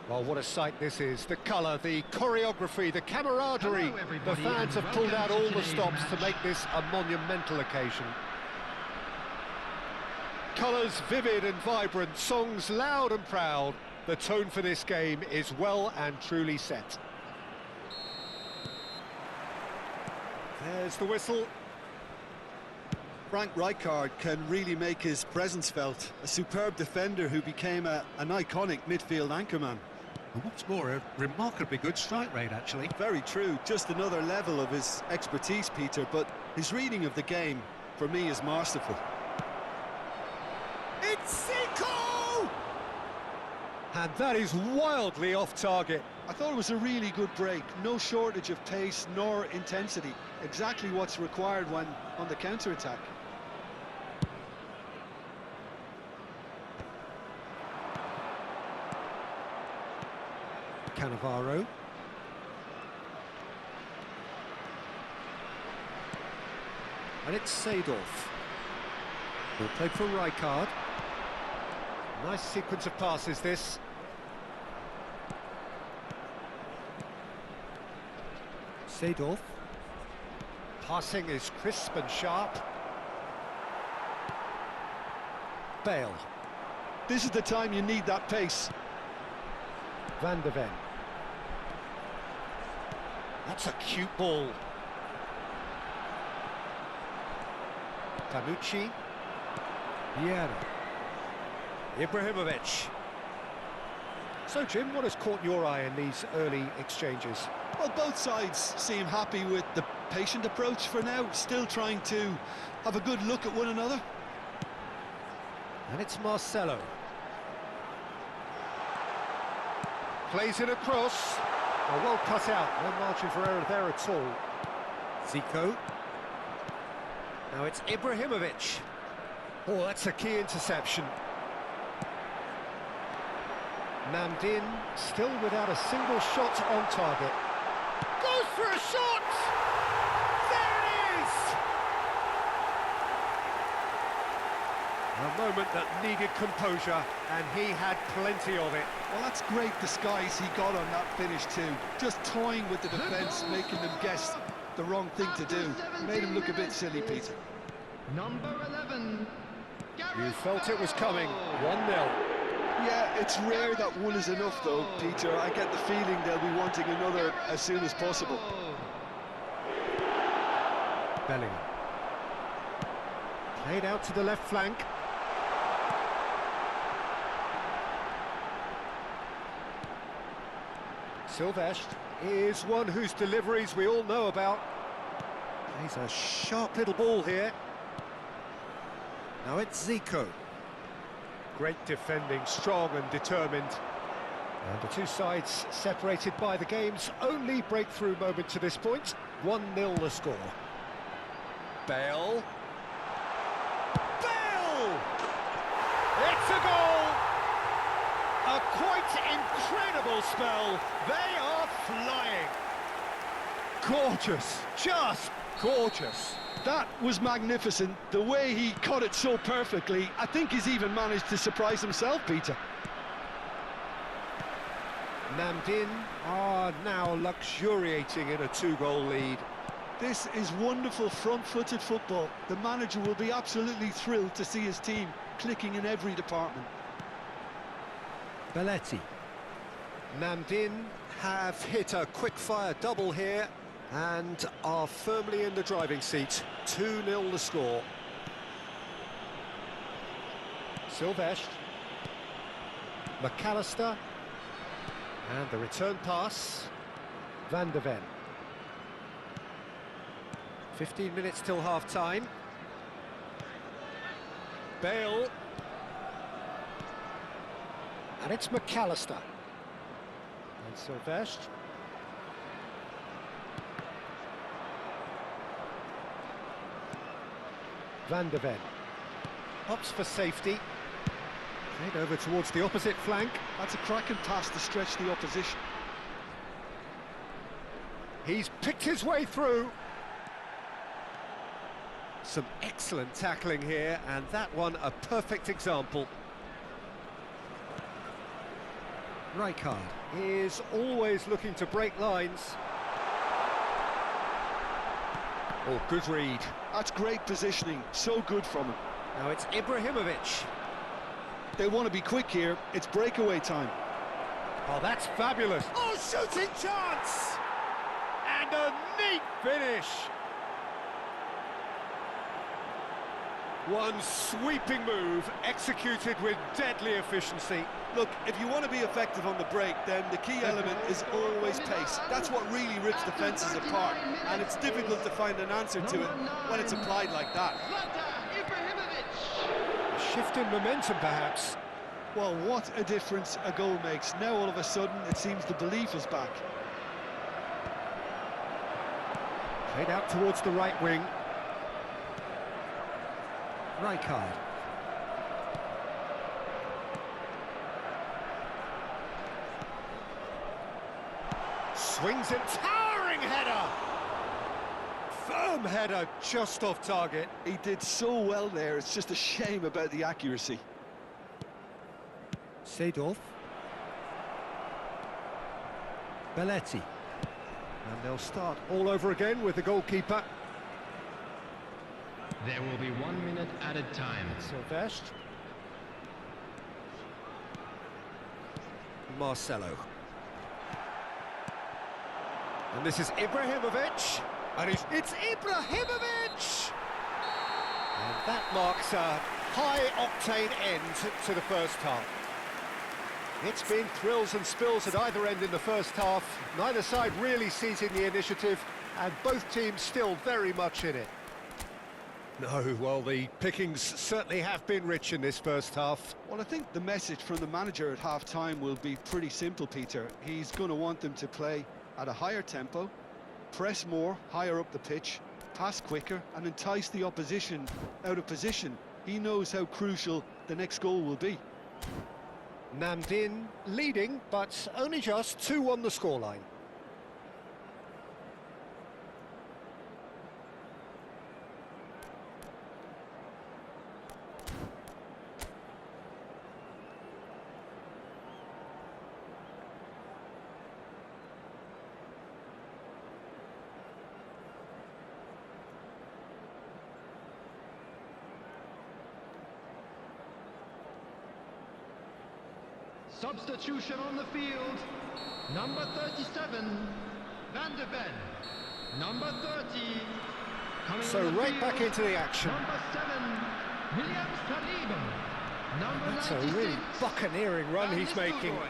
Well, what a sight this is. The colour, the choreography, the camaraderie. The fans have pulled out all the stops to make this a monumental occasion. Colours vivid and vibrant, songs loud and proud. The tone for this game is well and truly set. There's the whistle. Frank Rijkaard can really make his presence felt. A superb defender who became an iconic midfield anchorman. And what's more, a remarkably good strike rate, actually. Very true, just another level of his expertise, Peter, but his reading of the game, for me, is masterful. It's Zico! And that is wildly off target. I thought it was a really good break. No shortage of pace nor intensity. Exactly what's required when on the counter-attack. Cannavaro. And it's Seedorf. Will play for Rijkaard. Nice sequence of passes, this. Seedorf. Passing is crisp and sharp. Bale. This is the time you need that pace. Van de Ven. That's a cute ball. Tanucci. Vieira. Ibrahimovic. So, Jim, what has caught your eye in these early exchanges? Well, both sides seem happy with the patient approach for now, still trying to have a good look at one another. And it's Marcelo. Plays it across. Oh, well cut out, no margin for error there at all. Zico. Now it's Ibrahimovic. Oh, that's a key interception. Namdin still without a single shot on target. Goes for a shot! There it is! A moment that needed composure, and he had plenty of it. Well, that's great disguise he got on that finish too. Just toying with the defence, making them guess the wrong thing to do. Made him look a bit silly, Peter. Number 11. You felt it was coming. 1-0. Yeah, it's rare that one is enough though, Peter. I get the feeling they'll be wanting another as soon as possible. Bellingham. Played out to the left flank. Silvestre is one whose deliveries we all know about. Plays a sharp little ball here. Now it's Zico. Great defending, strong and determined. And the two sides separated by the game's only breakthrough moment to this point. 1-0 the score. Bale. Bale! It's a goal! A quite incredible spell. They are flying. Gorgeous, just gorgeous. That was magnificent. The way he caught it so perfectly, I think he's even managed to surprise himself, Peter. Namdin are now luxuriating in a 2-goal lead. This is wonderful front-footed football. The manager will be absolutely thrilled to see his team clicking in every department. Belletti. Namdin have hit a quick-fire double here and are firmly in the driving seat. 2-0 the score. Silvestre. McAllister. And the return pass. Van de Ven. 15 minutes till half-time. Bale. And it's McAllister. And Silvestre. Van de Ven. Opts for safety. Played over towards the opposite flank. That's a cracking pass to stretch the opposition. He's picked his way through. Some excellent tackling here, and that one a perfect example. Rijkaard is always looking to break lines. Oh, good read. That's great positioning, so good from him. Now it's Ibrahimovic. They want to be quick here, it's breakaway time. Oh, that's fabulous. Oh, shooting chance! And a neat finish. One sweeping move, executed with deadly efficiency. Look, if you want to be effective on the break, then the key element is always pace. That's what really rips defences apart, and it's difficult to find an answer to it when it's applied like that. A shift in momentum, perhaps. Well, what a difference a goal makes. Now, all of a sudden, it seems the belief is back. Played out towards the right wing. Rijkaard. Swings it, towering header! Firm header, just off target. He did so well there, it's just a shame about the accuracy. Seedorf. Belletti. And they'll start all over again with the goalkeeper. There will be 1 minute added time. Sylvestre. Marcelo. And this is Ibrahimovic. And it's Ibrahimovic! And that marks a high-octane end to the first half. It's been thrills and spills at either end in the first half. Neither side really seizing the initiative, and both teams still very much in it. No, well, the pickings certainly have been rich in this first half. Well, I think the message from the manager at half-time will be pretty simple, Peter. He's going to want them to play at a higher tempo, press more, higher up the pitch, pass quicker, and entice the opposition out of position. He knows how crucial the next goal will be. Namdin leading, but only just 2-1 the scoreline. Substitution on the field. Number 37, Van de Ven. Number 30, coming So on the right field, back into the action. Number 7, William Saliba. Number That's a 96, really buccaneering run Van he's making. Nistelrooy.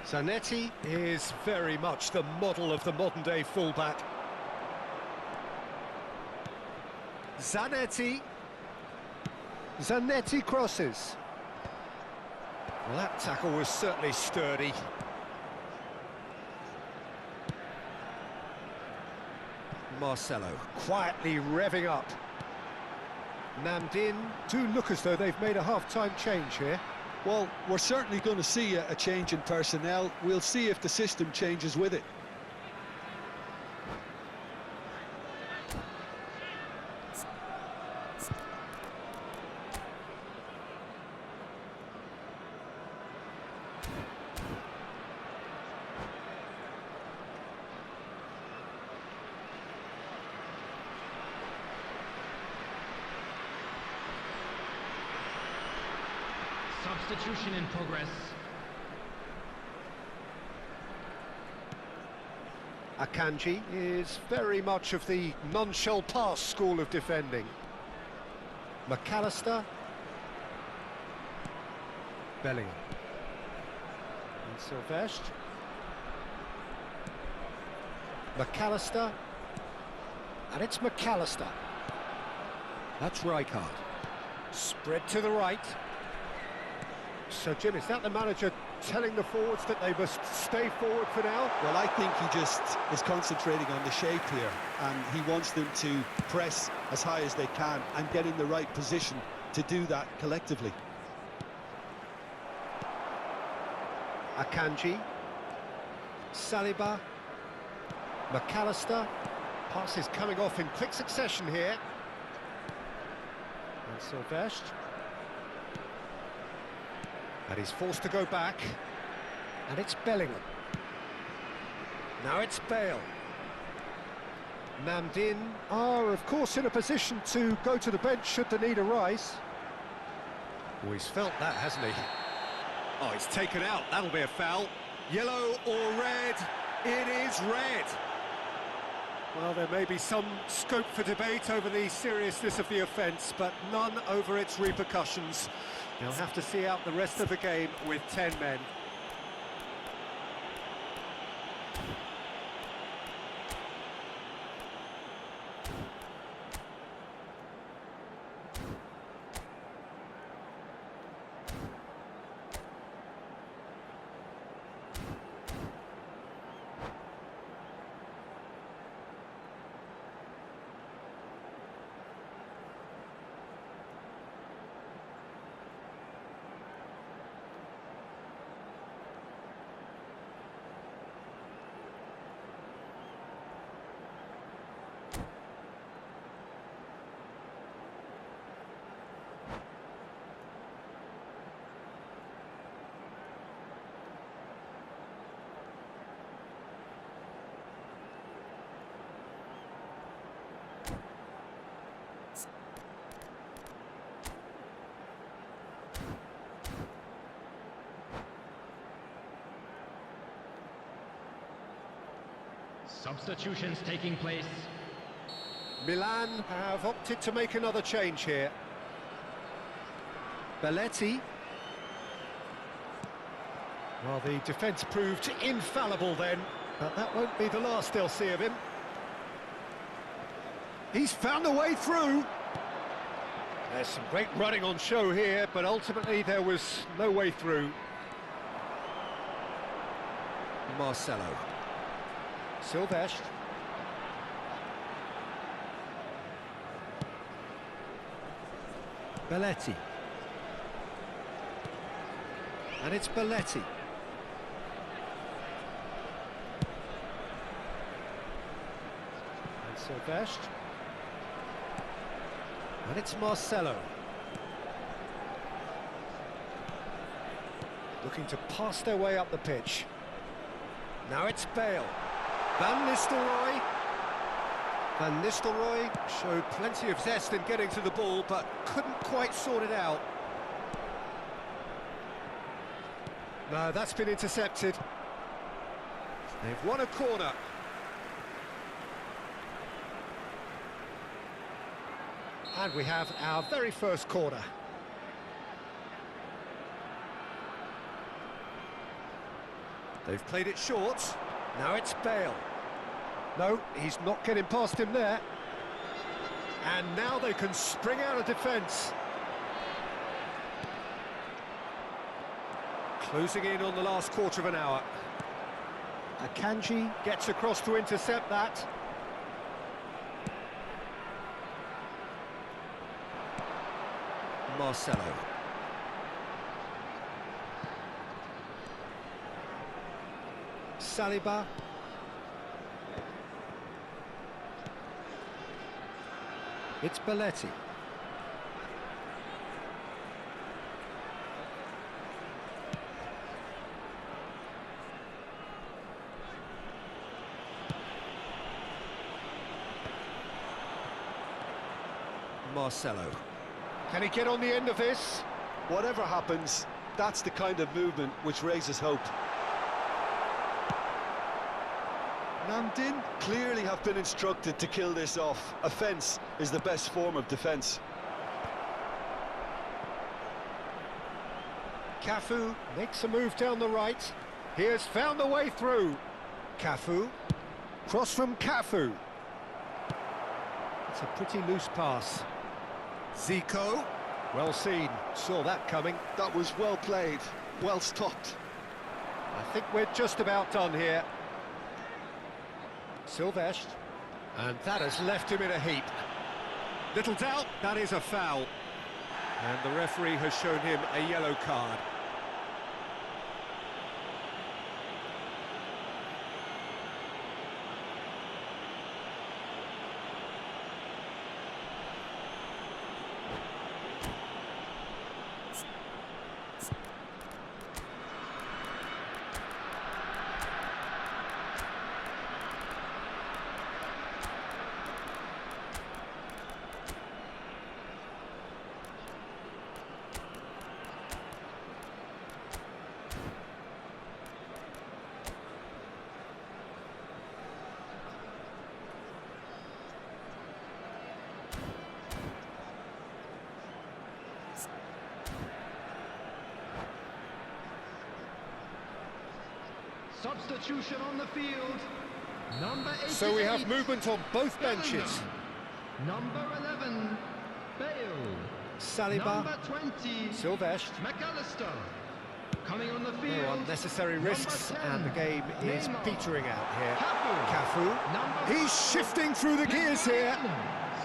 Zanetti is very much the model of the modern-day fullback. Zanetti crosses. Well, that tackle was certainly sturdy. Marcelo quietly revving up. Namdin do look as though they've made a half-time change here. Well, we're certainly going to see a change in personnel. We'll see if the system changes with it. Substitution in progress. Akanji is very much of the none-shall-pass school of defending. McAllister. Bellingham. And Sylvestre. McAllister. And it's McAllister. That's Rijkaard. Spread to the right. So, Jim, is that the manager telling the forwards that they must stay forward for now? Well, I think he just is concentrating on the shape here, and he wants them to press as high as they can and get in the right position to do that collectively. Akanji. Saliba. McAllister. Passes coming off in quick succession here. And Sylvestre. And he's forced to go back. And it's Bellingham. Now it's Bale. Namdin are, of course, in a position to go to the bench should the need arise. Oh, he's felt that, hasn't he? Oh, it's taken out. That'll be a foul. Yellow or red? It is red. Well, there may be some scope for debate over the seriousness of the offence, but none over its repercussions. They'll have to see out the rest of the game with 10 men. Substitutions taking place. Milan have opted to make another change here. Belletti. Well, the defence proved infallible then, but that won't be the last they'll see of him. He's found a way through. There's some great running on show here, but ultimately there was no way through. Marcelo. Silvestre. Belletti. And it's Belletti. And Silvestre. And it's Marcelo. Looking to pass their way up the pitch. Now it's Bale. Van Nistelrooy. Van Nistelrooy showed plenty of zest in getting to the ball, but couldn't quite sort it out. No, that's been intercepted. They've won a corner. And we have our very first corner. They've played it short. Now it's Bale. No, he's not getting past him there. And now they can spring out of defence. Closing in on the last quarter of an hour. Akanji gets across to intercept that. Marcelo. Saliba. It's Belletti. Marcelo. Can he get on the end of this? Whatever happens, that's the kind of movement which raises hope. Namdin clearly have been instructed to kill this off. Offence is the best form of defence. Cafu makes a move down the right. He has found a way through. Cafu. Cross from Cafu. It's a pretty loose pass. Zico. Well seen. Saw that coming. That was well played, well stopped. I think we're just about done here. Silvestre. And that has left him in a heap. Little doubt, that is a foul. And the referee has shown him a yellow card. Substitution on the field. Number 88. So we have movement on both benches. Number 11, Bale. Saliba, Number 20, Silvestre. McAllister. Coming on the field. No unnecessary risks, Number 10, and the game is Neymar. petering out here. Cafu. Cafu. He's shifting through the gears here.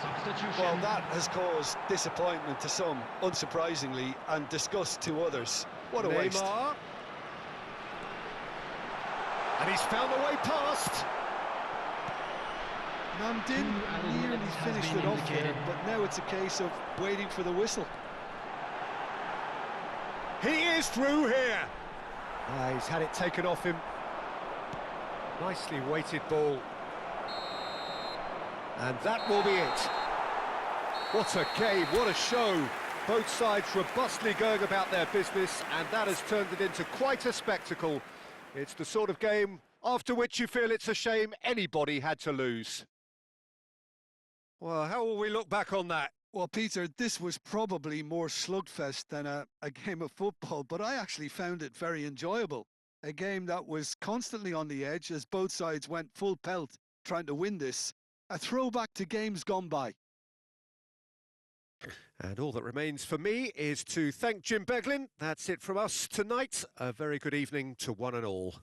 Substitution. Well, that has caused disappointment to some, unsurprisingly, and disgust to others. What a waste. Neymar. And he's found a way past. Namdin nearly finished it off there, but now it's a case of waiting for the whistle. He is through here. He's had it taken off him. Nicely weighted ball. And that will be it. What a game, what a show. Both sides robustly going about their business, and that has turned it into quite a spectacle. It's the sort of game after which you feel it's a shame anybody had to lose. Well, how will we look back on that? Well, Peter, this was probably more slugfest than a game of football, but I actually found it very enjoyable. A game that was constantly on the edge as both sides went full pelt trying to win this. A throwback to games gone by. And all that remains for me is to thank Jim Beglin. That's it from us tonight. A very good evening to one and all.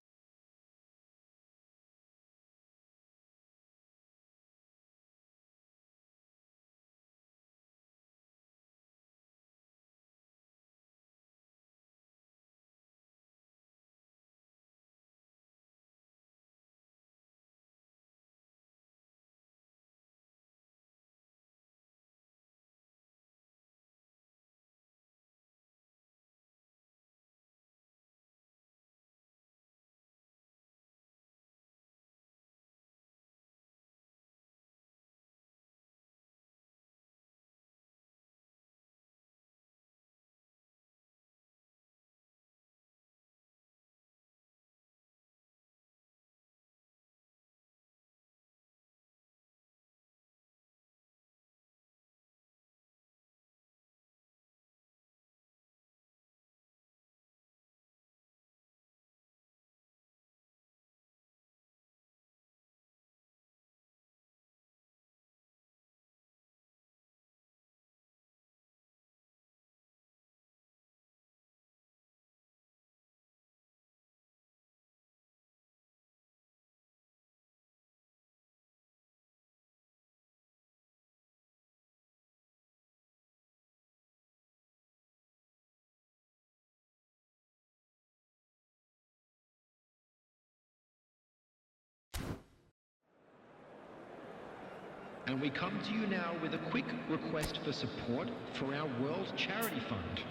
And we come to you now with a quick request for support for our World Charity Fund.